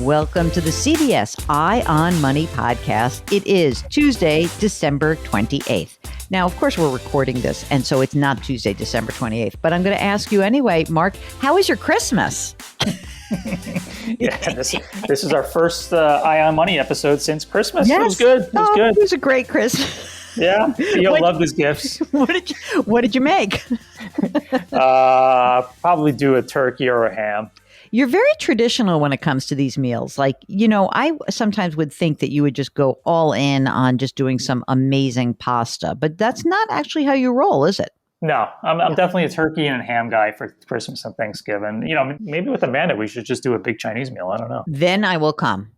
Welcome to the CBS Eye on Money podcast. It is Tuesday, December 28th. Now, of course, we're recording this, and so it's not Tuesday, December 28th. But I'm going to ask you anyway, Mark, how was your Christmas? Yeah, this is our first Eye on Money episode since Christmas. Yes. It was good. It was good. It was a great Christmas. Yeah, Theo loved his gifts. What did you make? Probably do a turkey or a ham. You're very traditional when it comes to these meals. Like, I sometimes would think that you would just go all in on just doing some amazing pasta, but that's not actually how you roll, is it? No, I'm definitely a turkey and a ham guy for Christmas and Thanksgiving. Maybe with Amanda, we should just do a big Chinese meal. I don't know. Then I will come.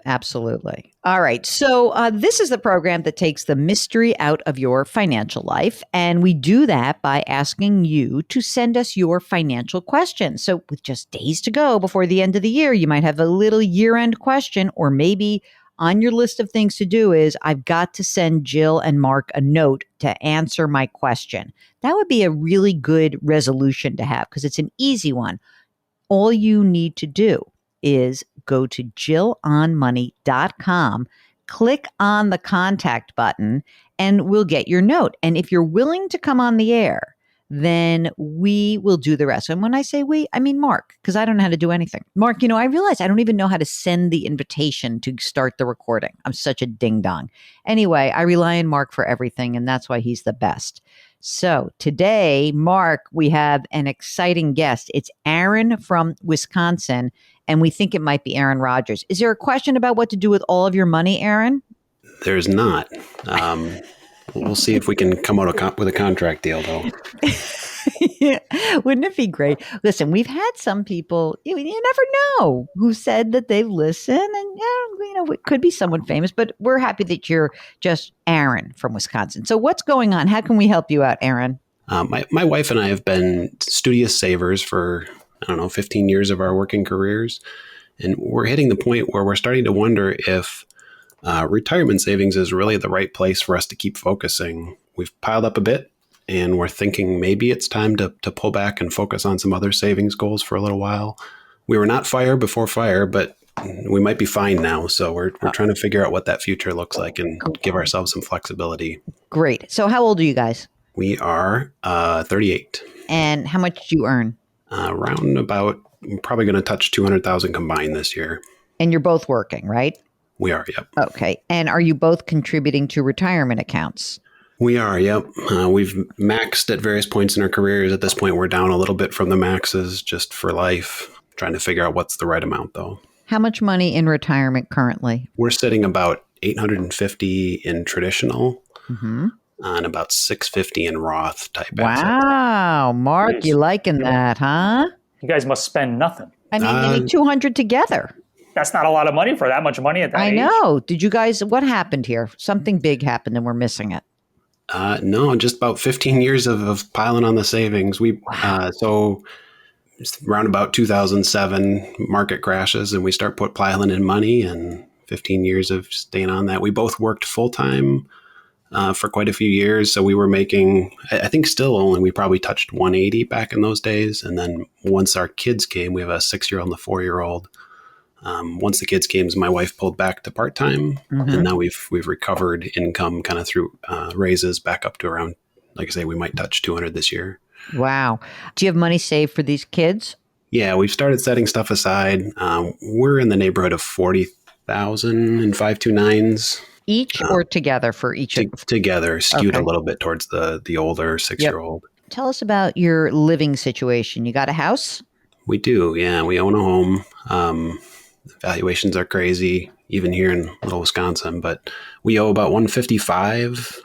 Absolutely. All right. So this is the program that takes the mystery out of your financial life. And we do that by asking you to send us your financial questions. So with just days to go before the end of the year, you might have a little year-end question, or maybe on your list of things to do is, I've got to send Jill and Mark a note to answer my question. That would be a really good resolution to have because it's an easy one. All you need to do is go to jillonmoney.com, click on the contact button, and we'll get your note. And if you're willing to come on the air, then we will do the rest. And when I say we, I mean Mark, because I don't know how to do anything. Mark, I realize I don't even know how to send the invitation to start the recording. I'm such a ding-dong. Anyway, I rely on Mark for everything, and that's why he's the best. So today, Mark, we have an exciting guest. It's Aaron from Wisconsin, and we think it might be Aaron Rodgers. Is there a question about what to do with all of your money, Aaron? There's not. We'll see if we can come out with a contract deal, though. Yeah. Wouldn't it be great? Listen, we've had some people, you never know, who said that they listen, and it could be someone famous, but we're happy that you're just Aaron from Wisconsin. So what's going on? How can we help you out, Aaron? My wife and I have been studious savers for, 15 years of our working careers. And we're hitting the point where we're starting to wonder if retirement savings is really the right place for us to keep focusing. We've piled up a bit, and we're thinking maybe it's time to pull back and focus on some other savings goals for a little while. We were not fire before fire, but we might be fine now. So we're trying to figure out what that future looks like and give ourselves some flexibility. Great. So how old are you guys? We are 38. And how much do you earn? Around about, we're probably going to touch 200,000 combined this year. And you're both working, right? We are, yep. Okay. And are you both contributing to retirement accounts? We are, yep. We've maxed at various points in our careers. At this point, we're down a little bit from the maxes just for life, trying to figure out what's the right amount, though. How much money in retirement currently? We're sitting about $850 in traditional and about $650 in Roth type assets. Wow. Mark, you liking that, huh? You guys must spend nothing. I mean, you need 200 together. That's not a lot of money for that much money at that age. I know. Did you guys, what happened here? Something big happened and we're missing it. No, just about 15 years of piling on the savings. So around about 2007, market crashes and we start piling in money, and 15 years of staying on that. We both worked full time for quite a few years. So we were making, I think we probably touched 180 back in those days. And then once our kids came, we have a 6-year-old and a 4-year-old. Once the kids came, my wife pulled back to part-time, and now we've recovered income kind of through raises back up to around, like I say, we might touch 200 this year. Wow. Do you have money saved for these kids? Yeah, we've started setting stuff aside. We're in the neighborhood of 40,000 in 529s. Each or together for each? Together, skewed a little bit towards the older 6-year-old. Yep. Tell us about your living situation. You got a house? We do, yeah. We own a home. Valuations are crazy, even here in Little Wisconsin, but we owe about $155,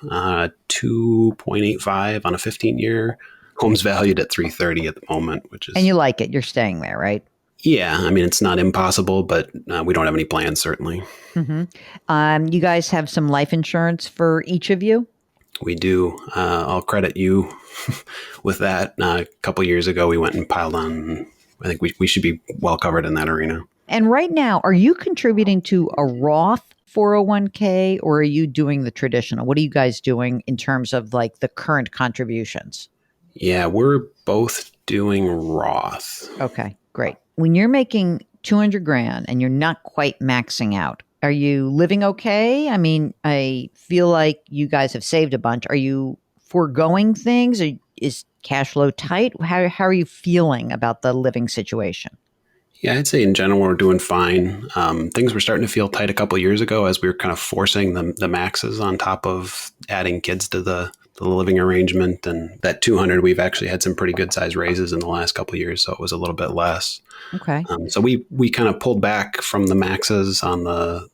2.85 on a 15-year. Home's valued at $330 at the moment, which is... And you like it. You're staying there, right? Yeah. I mean, it's not impossible, but we don't have any plans, certainly. You guys have some life insurance for each of you? We do. I'll credit you with that. A couple years ago, we went and piled on. I think we should be well covered in that arena. And right now, are you contributing to a Roth 401k or are you doing the traditional? What are you guys doing in terms of like the current contributions? Yeah, we're both doing Roth. Okay, great. When you're making 200 grand and you're not quite maxing out, are you living okay? I mean, I feel like you guys have saved a bunch. Are you foregoing things? Is cash flow tight? How are you feeling about the living situation? Yeah, I'd say in general we're doing fine. Things were starting to feel tight a couple of years ago as we were kind of forcing the maxes on top of adding kids to the living arrangement. And that 200, we've actually had some pretty good size raises in the last couple of years, so it was a little bit less. Okay. So we kind of pulled back from the maxes on the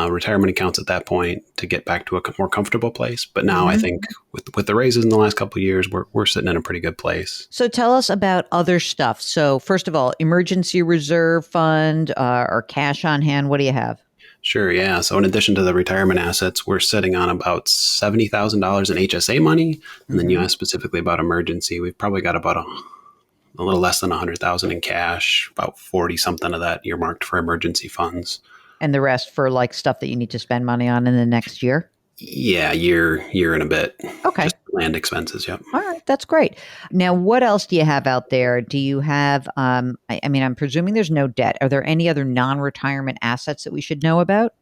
retirement accounts at that point to get back to a more comfortable place. But now I think with the raises in the last couple of years, we're sitting in a pretty good place. So tell us about other stuff. So first of all, emergency reserve fund or cash on hand. What do you have? Sure, yeah. So in addition to the retirement assets, we're sitting on about $70,000 in HSA money. And then you asked specifically about emergency. We've probably got about a little less than 100,000 in cash, about 40 something of that earmarked for emergency funds. And the rest for like stuff that you need to spend money on in the next year? Yeah, year and a bit. Okay. Just land expenses, yep. All right, that's great. Now, what else do you have out there? Do you have, I mean, I'm presuming there's no debt. Are there any other non-retirement assets that we should know about?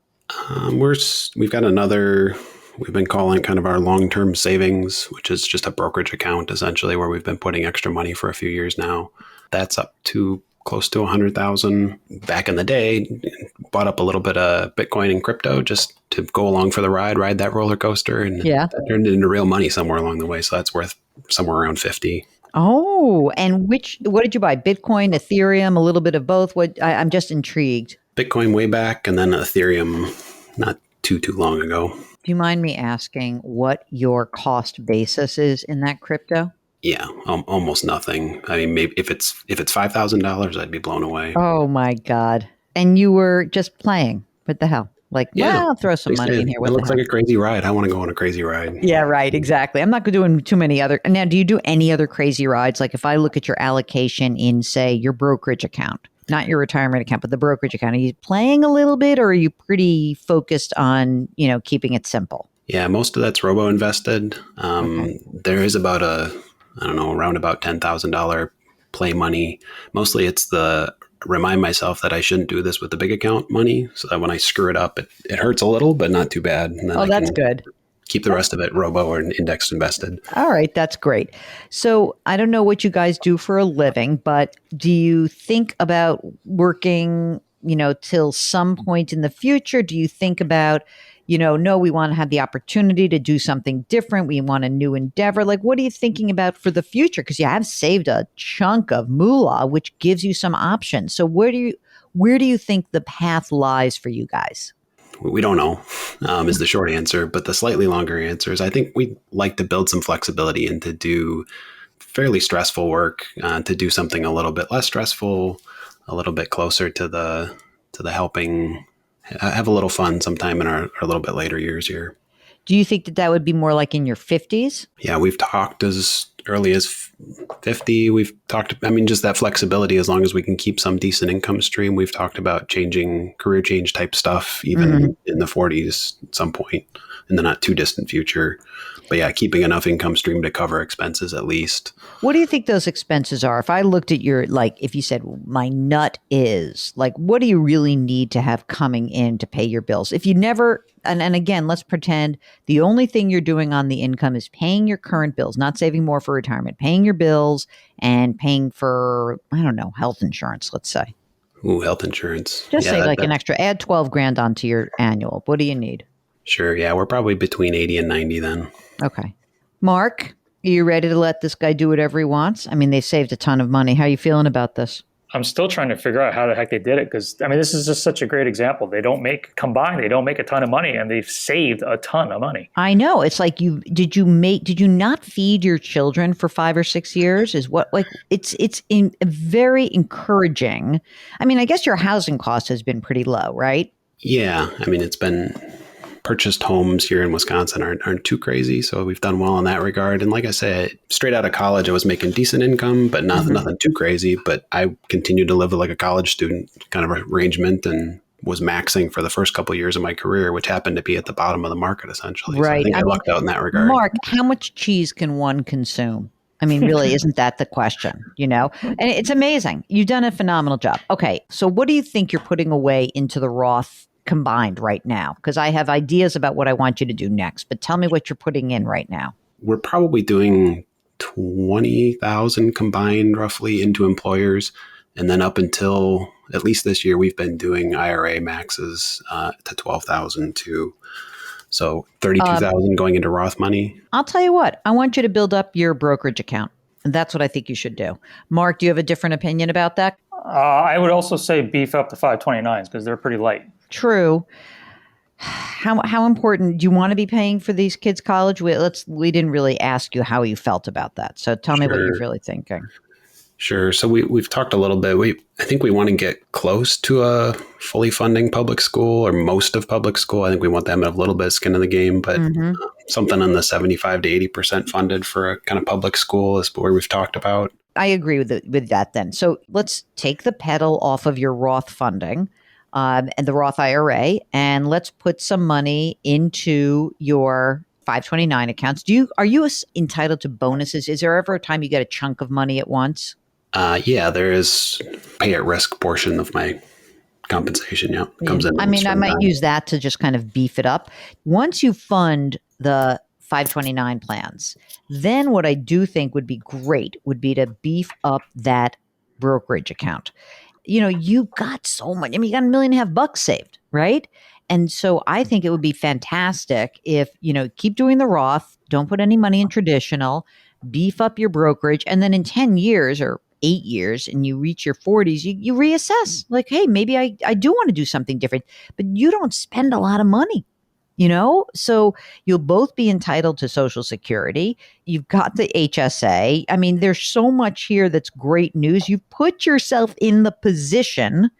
We've got another, we've been calling kind of our long-term savings, which is just a brokerage account essentially where we've been putting extra money for a few years now. That's up to close to 100,000. Back in the day, bought up a little bit of Bitcoin and crypto just to go along for the ride that roller coaster. And that turned into real money somewhere along the way. So that's worth somewhere around 50. Oh, and what did you buy? Bitcoin, Ethereum, a little bit of both? I'm just intrigued. Bitcoin way back and then Ethereum not too long ago. Do you mind me asking what your cost basis is in that crypto? Yeah, almost nothing. I mean, maybe if it's $5,000, I'd be blown away. Oh my God! And you were just playing. What the hell? Like, yeah, I'll throw some money in here. It looks like a crazy ride. I want to go on a crazy ride. Yeah, right. Exactly. I'm not doing too many other. Now, do you do any other crazy rides? Like if I look at your allocation in, say, your brokerage account, not your retirement account, but the brokerage account, are you playing a little bit or are you pretty focused on, keeping it simple? Yeah, most of that's Robo invested. There is about around about $10,000 play money. Mostly it's the remind myself that I shouldn't do this with the big account money so that when I screw it up, it hurts a little, but not too bad. And then that's good. Keep the rest of it Robo or indexed invested. All right. That's great. So I don't know what you guys do for a living, but do you think about working, till some point in the future? Do you think about, no, we want to have the opportunity to do something different. We want a new endeavor. Like, what are you thinking about for the future? Because you have saved a chunk of moolah, which gives you some options. So where do you think the path lies for you guys? We don't know, is the short answer. But the slightly longer answer is I think we'd like to build some flexibility and to do fairly stressful work, to do something a little bit less stressful, a little bit closer to the helping, have a little fun sometime in our little bit later years here. Do you think that would be more like in your 50s? Yeah, we've talked as early as 50. We've talked, just that flexibility, as long as we can keep some decent income stream. We've talked about career change type stuff, even in the 40s at some point in the not too distant future. But yeah, keeping enough income stream to cover expenses at least. What do you think those expenses are? If I looked at if you said my nut is, what do you really need to have coming in to pay your bills? If you never, and again, let's pretend the only thing you're doing on the income is paying your current bills, not saving more for retirement, paying your bills and paying for, health insurance, let's say. Ooh, health insurance. Just say an extra, add 12 grand onto your annual. What do you need? Sure. Yeah, we're probably between 80 and 90 then. Okay. Mark, are you ready to let this guy do whatever he wants? I mean, they saved a ton of money. How are you feeling about this? I'm still trying to figure out how the heck they did it because, this is just such a great example. They don't make a ton of money and they've saved a ton of money. I know. It's like did you not feed your children for 5 or 6 years? It's very encouraging. I guess your housing cost has been pretty low, right? Yeah. It's been purchased homes here in Wisconsin aren't too crazy. So we've done well in that regard. And like I said, straight out of college, I was making decent income, but nothing too crazy. But I continued to live like a college student kind of arrangement and was maxing for the first couple of years of my career, which happened to be at the bottom of the market, essentially. Right. So I think I lucked out in that regard. Mark, how much cheese can one consume? I mean, really, isn't that the question, And it's amazing. You've done a phenomenal job. Okay, so what do you think you're putting away into the Roth combined right now? Because I have ideas about what I want you to do next, but tell me what you're putting in right now. We're probably doing 20,000 combined roughly into employers. And then up until at least this year, we've been doing IRA maxes to 12,000 too. So 32,000 going into Roth money. I'll tell you what, I want you to build up your brokerage account. And that's what I think you should do. Mark, do you have a different opinion about that? I would also say beef up the 529s because they're pretty light. True. How important do you want to be paying for these kids' college? We didn't really ask you how you felt about that. So tell me what you're really thinking. Sure. So we've talked a little bit. I think we want to get close to a fully funding public school or most of public school. I think we want them to have a little bit of skin in the game, but something in the 75 to 80% funded for a kind of public school is where we've talked about. I agree with that then. So let's take the pedal off of your Roth funding and the Roth IRA, and let's put some money into your 529 accounts. Are you entitled to bonuses? Is there ever a time you get a chunk of money at once? Yeah, there is pay at risk portion of my compensation. Yeah, comes in. I mean, I might use that to just kind of beef it up. Once you fund the 529 plans, then what I do think would be great would be to beef up that brokerage account. You got so much. I mean, you got $1.5 million saved, right? And so I think it would be fantastic if, keep doing the Roth, don't put any money in traditional, beef up your brokerage, and then in 10 years or 8 years and you reach your 40s, you reassess like, hey, maybe I do want to do something different, but you don't spend a lot of money, so you'll both be entitled to Social Security. You've got the HSA. I mean, there's so much here that's great news. You've put yourself in the position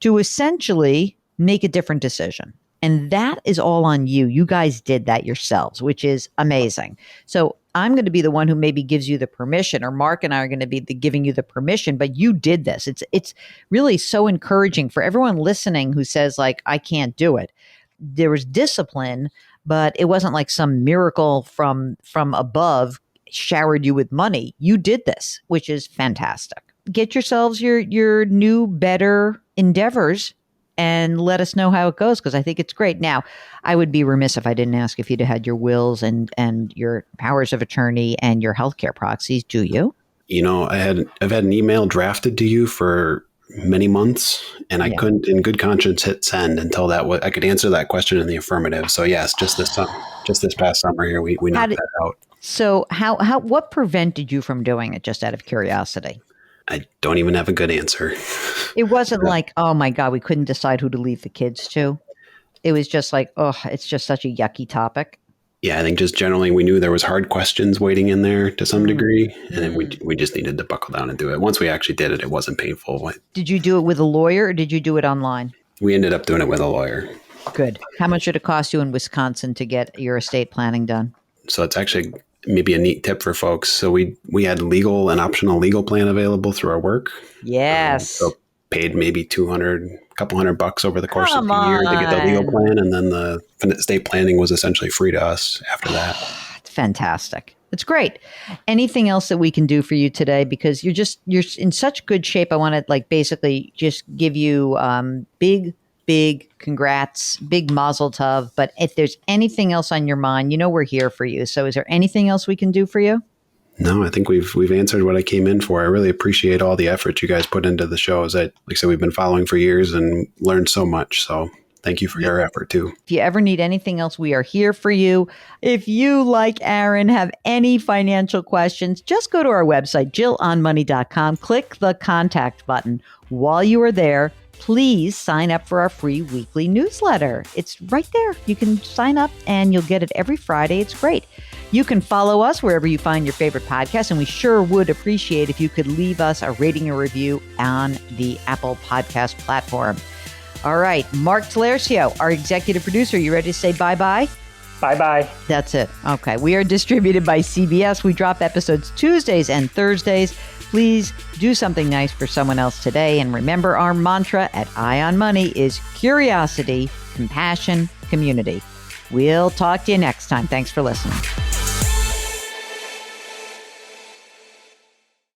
to essentially make a different decision. And that is all on you. You guys did that yourselves, which is amazing. So I'm going to be the one who maybe gives you the permission, or Mark and I are going to be giving you the permission, but you did this. It's really so encouraging for everyone listening who says like, I can't do it. There was discipline, but it wasn't like some miracle from above showered you with money. You did this, which is fantastic. Get yourselves your new, better endeavors and let us know how it goes, because I think it's great. Now, I would be remiss if I didn't ask if you'd had your wills and your powers of attorney and your healthcare proxies. Do you? I've had an email drafted to you for many months, and I couldn't, in good conscience, hit send until I could answer that question in the affirmative. So yes, just this past summer here, we knocked that out. So what prevented you from doing it? Just out of curiosity. I don't even have a good answer. It wasn't like, oh my God, we couldn't decide who to leave the kids to. It was just like, oh, it's just such a yucky topic. Yeah, I think just generally we knew there was hard questions waiting in there to some degree, and then we just needed to buckle down and do it. Once we actually did it, it wasn't painful. Did you do it with a lawyer or did you do it online? We ended up doing it with a lawyer. Good. How much did it cost you in Wisconsin to get your estate planning done? So it's actually maybe a neat tip for folks. So we had an optional legal plan available through our work. Yes. So paid maybe a couple $100 over the course of the year to get the legal plan. And then the estate planning was essentially free to us after that. It's fantastic. It's great. Anything else that we can do for you today? Because you're in such good shape. I want to basically just give you big congrats, big mazel tov. But if there's anything else on your mind, we're here for you. So is there anything else we can do for you? No, I think we've answered what I came in for. I really appreciate all the effort you guys put into the shows. Like I said, we've been following for years and learned so much. So thank you for your effort too. If you ever need anything else, we are here for you. If you, like Aaron, have any financial questions, just go to our website, jillonmoney.com, click the contact button. While you are there, please sign up for our free weekly newsletter. It's right there. You can sign up and you'll get it every Friday. It's great. You can follow us wherever you find your favorite podcast, and we sure would appreciate if you could leave us a rating or review on the Apple Podcast platform. All right, Mark Talercio, our executive producer, you ready to say bye-bye? Bye-bye. That's it. Okay, we are distributed by CBS. We drop episodes Tuesdays and Thursdays. Please do something nice for someone else today. And remember, our mantra at Eye on Money is curiosity, compassion, community. We'll talk to you next time. Thanks for listening.